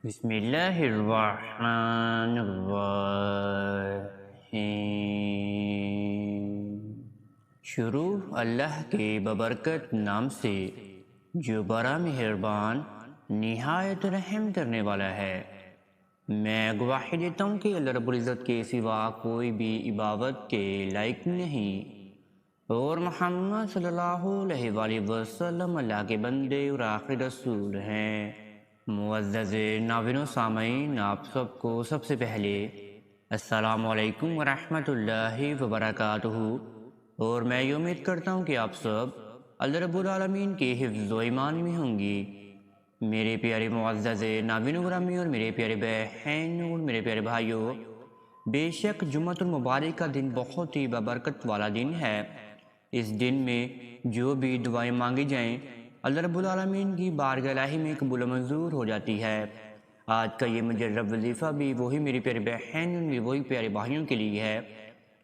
بسم اللہ الرحمن الرحیم۔ شروع اللہ کے ببرکت نام سے جو بڑا مہربان نہایت رحم کرنے والا ہے۔ میں گواہی دیتا ہوں کہ اللہ رب العزت کے سوا کوئی بھی عبادت کے لائق نہیں، اور محمد صلی اللہ علیہ وآلہ وسلم اللہ کے بندے اور آخری رسول ہیں۔ معزز ناظرین و سامعین، آپ سب کو سب سے پہلے السلام علیکم ورحمۃ اللہ وبرکاتہ، اور میں یہ امید کرتا ہوں کہ آپ سب اللہ رب العالمین کے حفظ و ایمان میں ہوں گی۔ میرے پیارے معزز ناظرین و گرامی اور میرے پیارے بہن اور میرے پیارے بھائیوں، بے شک جمعۃ المبارک کا دن بہت ہی بابرکت والا دن ہے۔ اس دن میں جو بھی دعائیں مانگی جائیں اللہ رب العالمین کی بارگاہ الہی میں قبول و منظور ہو جاتی ہے۔ آج کا یہ مجرب وظیفہ بھی وہی میری پیارے بہن اور وہی پیارے بھائیوں کے لیے ہے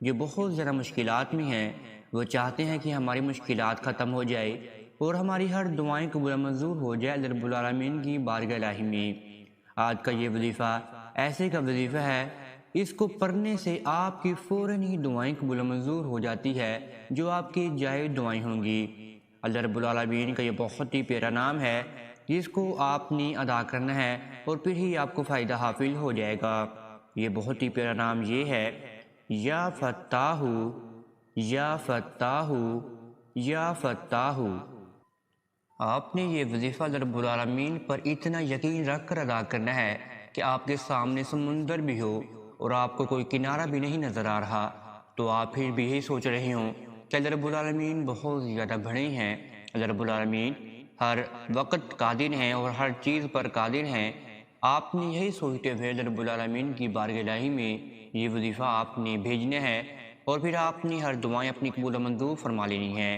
جو بہت زیادہ مشکلات میں ہیں۔ وہ چاہتے ہیں کہ ہماری مشکلات ختم ہو جائے اور ہماری ہر دعائیں قبول و منظور ہو جائے اللہ رب العالمین کی بارگاہ الہی میں۔ آج کا یہ وظیفہ ایسے کا وظیفہ ہے، اس کو پڑھنے سے آپ کی فوراً ہی دعائیں قبول و منظور ہو جاتی ہے جو آپ کی جائز دعائیں ہوں گی۔ اللہ رب العالمین کا یہ بہت ہی پیارا نام ہے جس کو آپ نے ادا کرنا ہے اور پھر ہی آپ کو فائدہ حاصل ہو جائے گا۔ یہ بہت ہی پیارا نام یہ ہے، یا فتاح، یا فتاح، یا فتاح۔ آپ نے یہ وظیفہ اللہ رب العالمین پر اتنا یقین رکھ کر ادا کرنا ہے کہ آپ کے سامنے سمندر بھی ہو اور آپ کو کوئی کنارہ بھی نہیں نظر آ رہا تو آپ پھر بھی یہی سوچ رہے ہوں کہ اللہ رب العالمین بہت زیادہ بڑے ہیں، اللہ رب العالمین ہر وقت قادر ہیں اور ہر چیز پر قادر ہیں۔ آپ نے یہی سوچتے ہوئے اللہ رب العالمین کی بارگاہ الہی میں یہ وظیفہ آپ نے بھیجنا ہے اور پھر آپ نے ہر دعائیں اپنی قبول و منظور فرما لینی ہیں۔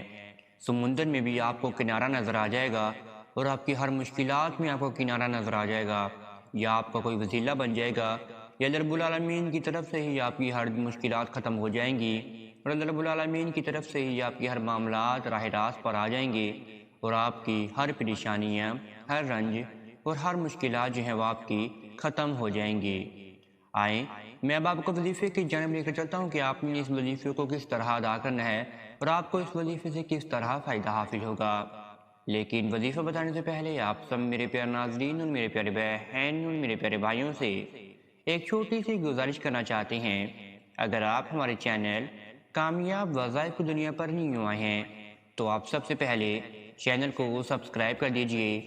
سمندر میں بھی آپ کو کنارہ نظر آ جائے گا اور آپ کی ہر مشکلات میں آپ کو کنارہ نظر آ جائے گا، یا آپ کا کوئی وسیلہ بن جائے گا، یا اللہ رب العالمین کی طرف سے ہی آپ کی ہر مشکلات ختم ہو جائیں گی، اور اللہ رب العالمین کی طرف سے ہی آپ کی ہر معاملات راہ راست پر آ جائیں گے، اور آپ کی ہر پریشانیاں، ہر رنج اور ہر مشکلات جو ہیں وہ آپ کی ختم ہو جائیں گی۔ آئیں میں اب آپ کو وظیفے کی جانب لے کر چلتا ہوں کہ آپ نے اس وظیفے کو کس طرح ادا کرنا ہے اور آپ کو اس وظیفے سے کس طرح فائدہ حاصل ہوگا۔ لیکن وظیفہ بتانے سے پہلے آپ سب میرے پیارے ناظرین اور میرے پیارے بہن اور میرے پیارے بھائیوں سے ایک چھوٹی سی گزارش کرنا چاہتے ہیں۔ اگر آپ ہمارے چینل کامیاب وظائف کی دنیا پر نہیں آئے ہیں تو آپ سب سے پہلے چینل کو سبسکرائب کر دیجئے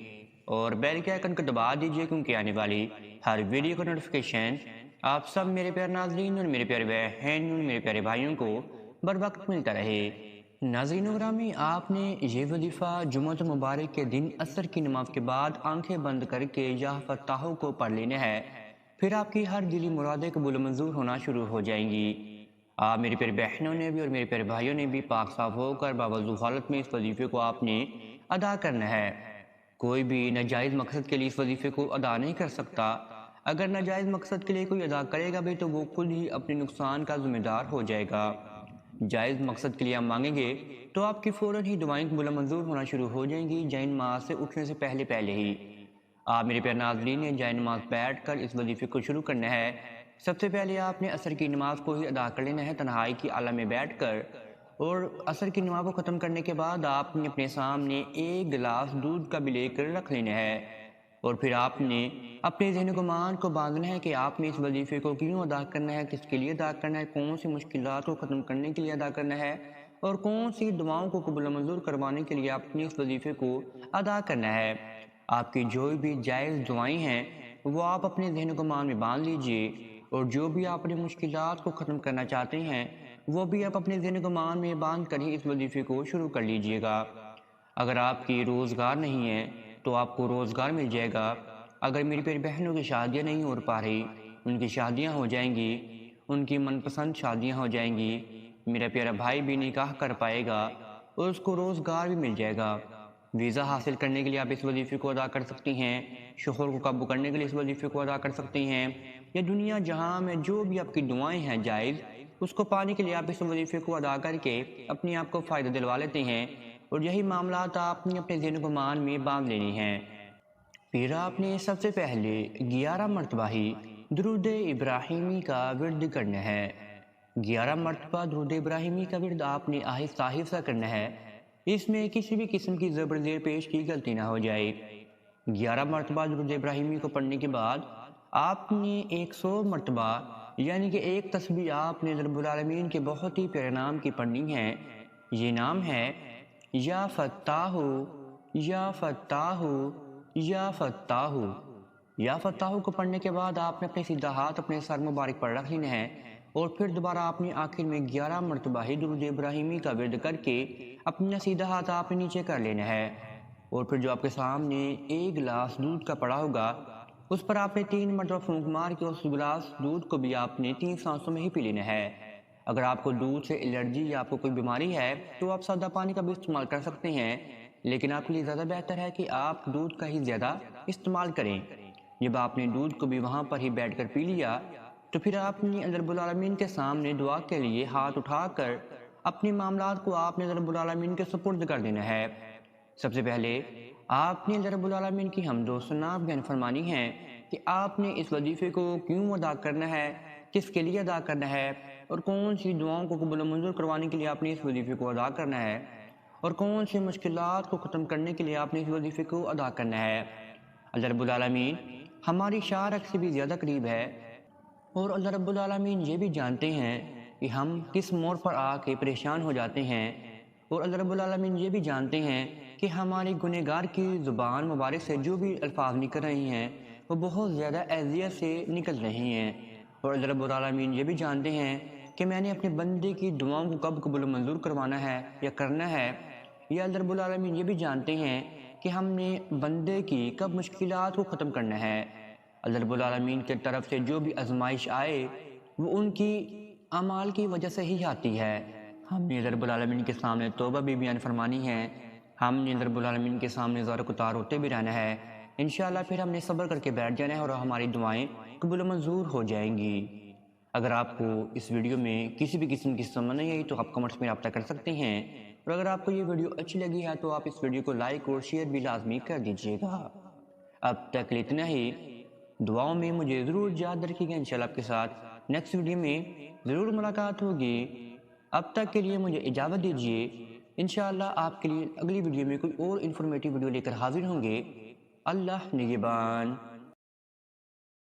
اور بیل کے آئیکن کو دبا دیجئے، کیونکہ آنے والی ہر ویڈیو کا نوٹیفیکیشن آپ سب میرے پیارے ناظرین اور میرے پیارے بہن اور میرے پیارے بھائیوں کو بر وقت ملتا رہے۔ ناظرین و گرامی، آپ نے یہ وظیفہ جمعۃ المبارک کے دن عصر کی نماز کے بعد آنکھیں بند کر کے یا فتاح کو پڑھ لینا ہے، پھر آپ کی ہر دلی مرادیں قبول و منظور ہونا شروع ہو جائیں گی۔ آپ میری پیارے بہنوں نے بھی اور میرے پیارے بھائیوں نے بھی پاک صاف ہو کر باوضو حالت میں اس وظیفے کو آپ نے ادا کرنا ہے۔ کوئی بھی ناجائز مقصد کے لیے اس وظیفے کو ادا نہیں کر سکتا۔ اگر ناجائز مقصد کے لیے کوئی ادا کرے گا بھی تو وہ خود ہی اپنے نقصان کا ذمہ دار ہو جائے گا۔ جائز مقصد کے لیے آپ مانگیں گے تو آپ کی فوراً ہی دعائیں قبول و منظور ہونا شروع ہو جائیں گی، جائے نماز سے اٹھنے سے پہلے ہی۔ آپ میرے پیارے ناظرین نے جائے نماز بیٹھ کر اس وظیفے کو شروع کرنا ہے۔ سب سے پہلے آپ نے عصر کی نماز کو ہی ادا کر لینا ہے تنہائی کی عالم میں بیٹھ کر، اور عصر کی نماز کو ختم کرنے کے بعد آپ نے اپنے سامنے ایک گلاس دودھ کا بھی لے کر رکھ لینا ہے، اور پھر آپ نے اپنے ذہن و گمان کو باندھنا ہے کہ آپ نے اس وظیفے کو کیوں ادا کرنا ہے، کس کے لیے ادا کرنا ہے، کون سی مشکلات کو ختم کرنے کے لیے ادا کرنا ہے، اور کون سی دعاؤں کو قبول و منظور کروانے کے لیے آپ نے اس وظیفے کو ادا کرنا ہے۔ آپ کی جو بھی جائز دعائیں ہیں وہ آپ اپنے ذہن و گمان میں باندھ لیجئے، اور جو بھی آپ اپنی مشکلات کو ختم کرنا چاہتے ہیں وہ بھی آپ اپنے ذہن و گمان میں باندھ کر ہی اس وظیفے کو شروع کر لیجئے گا۔ اگر آپ کی روزگار نہیں ہے تو آپ کو روزگار مل جائے گا۔ اگر میری پیاری بہنوں کی شادیاں نہیں ہو پا رہی، ان کی شادیاں ہو جائیں گی، ان کی من پسند شادیاں ہو جائیں گی۔ میرا پیارا بھائی بھی نکاح کر پائے گا اور اس کو روزگار بھی مل جائے گا۔ ویزا حاصل کرنے کے لیے آپ اس وظیفے کو ادا کر سکتی ہیں، شوہر کو قابو کرنے کے لیے اس وظیفے کو ادا کر سکتی ہیں، یا دنیا جہاں میں جو بھی آپ کی دعائیں ہیں جائز، اس کو پانے کے لیے آپ اس وظیفے کو ادا کر کے اپنے آپ کو فائدہ دلوا لیتے ہیں، اور یہی معاملات آپ نے اپنے ذہن و گمان میں باندھ لینی ہیں۔ پھر آپ نے سب سے پہلے 11 مرتبہ ہی درود ابراہیمی کا ورد کرنا ہے۔ 11 مرتبہ درود ابراہیمی کا ورد آپ نے آہستہ آہستہ کرنا ہے، اس میں کسی بھی قسم کی زبر زیر پیش کی غلطی نہ ہو جائے۔ 11 مرتبہ درود ابراہیمی کو پڑھنے کے بعد آپ نے 100 مرتبہ یعنی کہ ایک تسبیح آپ نے رب العالمین کے بہت ہی پیارے نام کی پڑھنی ہے۔ یہ نام ہے یا فتاح، یا فتاح، یا فتاح۔ یا فتاح کو پڑھنے کے بعد آپ نے اپنے سیدھا ہاتھ اپنے سر مبارک پر رکھ لینا ہے، اور پھر دوبارہ آپ نے آخر میں 11 مرتبہ ہی درود ابراہیمی کا ورد کر کے اپنا سیدھا ہاتھ آپ نے نیچے کر لینا ہے، اور پھر جو آپ کے سامنے ایک گلاس دودھ کا پڑا ہوگا اس پر آپ نے 3 مرتبہ پھونک مار کے اس گلاس دودھ کو بھی آپ نے 3 سانسوں میں ہی پی لینا ہے۔ اگر آپ کو دودھ سے الرجی یا آپ کو کوئی بیماری ہے تو آپ سادہ پانی کا بھی استعمال کر سکتے ہیں، لیکن آپ کے لیے زیادہ بہتر ہے کہ آپ دودھ کا ہی زیادہ استعمال کریں۔ جب آپ نے دودھ کو بھی وہاں پر ہی بیٹھ کر پی لیا تو پھر آپ نے رب العالمین کے سامنے دعا کے لیے ہاتھ اٹھا کر اپنے معاملات کو آپ نے رب العالمین کے سپرد کر دینا ہے۔ سب سے پہلے آپ نے رب العالمین کی حمد و ثنا بیان فرمانی ہے کہ آپ نے اس وظیفے کو کیوں ادا کرنا ہے، کس کے لیے ادا کرنا ہے، اور کون سی دعاؤں کو قبول و منظور کروانے کے لیے آپ نے اس وظیفے کو ادا کرنا ہے، اور کون سی مشکلات کو ختم کرنے کے لیے آپ نے اس وظیفے کو ادا کرنا ہے۔ اللہ رب العالمین ہماری شارک سے بھی زیادہ قریب ہے، اور اللہ رب العالمین یہ بھی جانتے ہیں کہ ہم کس موڑ پر آ کے پریشان ہو جاتے ہیں، اور اللہ رب العالمین یہ بھی جانتے ہیں کہ ہماری گنہگار کی زبان مبارک سے جو بھی الفاظ نکل رہی ہیں وہ بہت زیادہ اذیت سے نکل رہی ہیں، اور اللہ رب العالمین یہ بھی جانتے ہیں کہ میں نے اپنے بندے کی دعاؤں کو کب قبول و منظور کروانا ہے یا کرنا ہے، یا اللہ رب العالمین یہ بھی جانتے ہیں کہ ہم نے بندے کی کب مشکلات کو ختم کرنا ہے۔ اللہ رب العالمین کی طرف سے جو بھی آزمائش آئے وہ ان کی اعمال کی وجہ سے ہی آتی ہے۔ ہم نے اللہ رب العالمین کے سامنے توبہ بھی بیان فرمانی ہے، ہم نے اللہ رب العالمین کے سامنے زار و کتار ہوتے بھی رہنا ہے، انشاءاللہ پھر ہم نے صبر کر کے بیٹھ جانا ہے اور ہماری دعائیں قبول و منظور ہو جائیں گی۔ اگر آپ کو اس ویڈیو میں کسی بھی قسم کی سمجھ نہیں آئی تو آپ کمنٹس میں رابطہ کر سکتے ہیں، اور اگر آپ کو یہ ویڈیو اچھی لگی ہے تو آپ اس ویڈیو کو لائک اور شیئر بھی لازمی کر دیجیے گا۔ اب تک اتنا ہی، دعاؤں میں مجھے ضرور یاد رکھیے گا، انشاءاللہ آپ کے ساتھ نیکسٹ ویڈیو میں ضرور ملاقات ہوگی۔ اب تک کے لیے مجھے اجازت دیجیے، انشاءاللہ آپ کے لیے اگلی ویڈیو میں کوئی اور انفارمیٹیو ویڈیو لے کر حاضر ہوں گے۔ اللہ نگہبان۔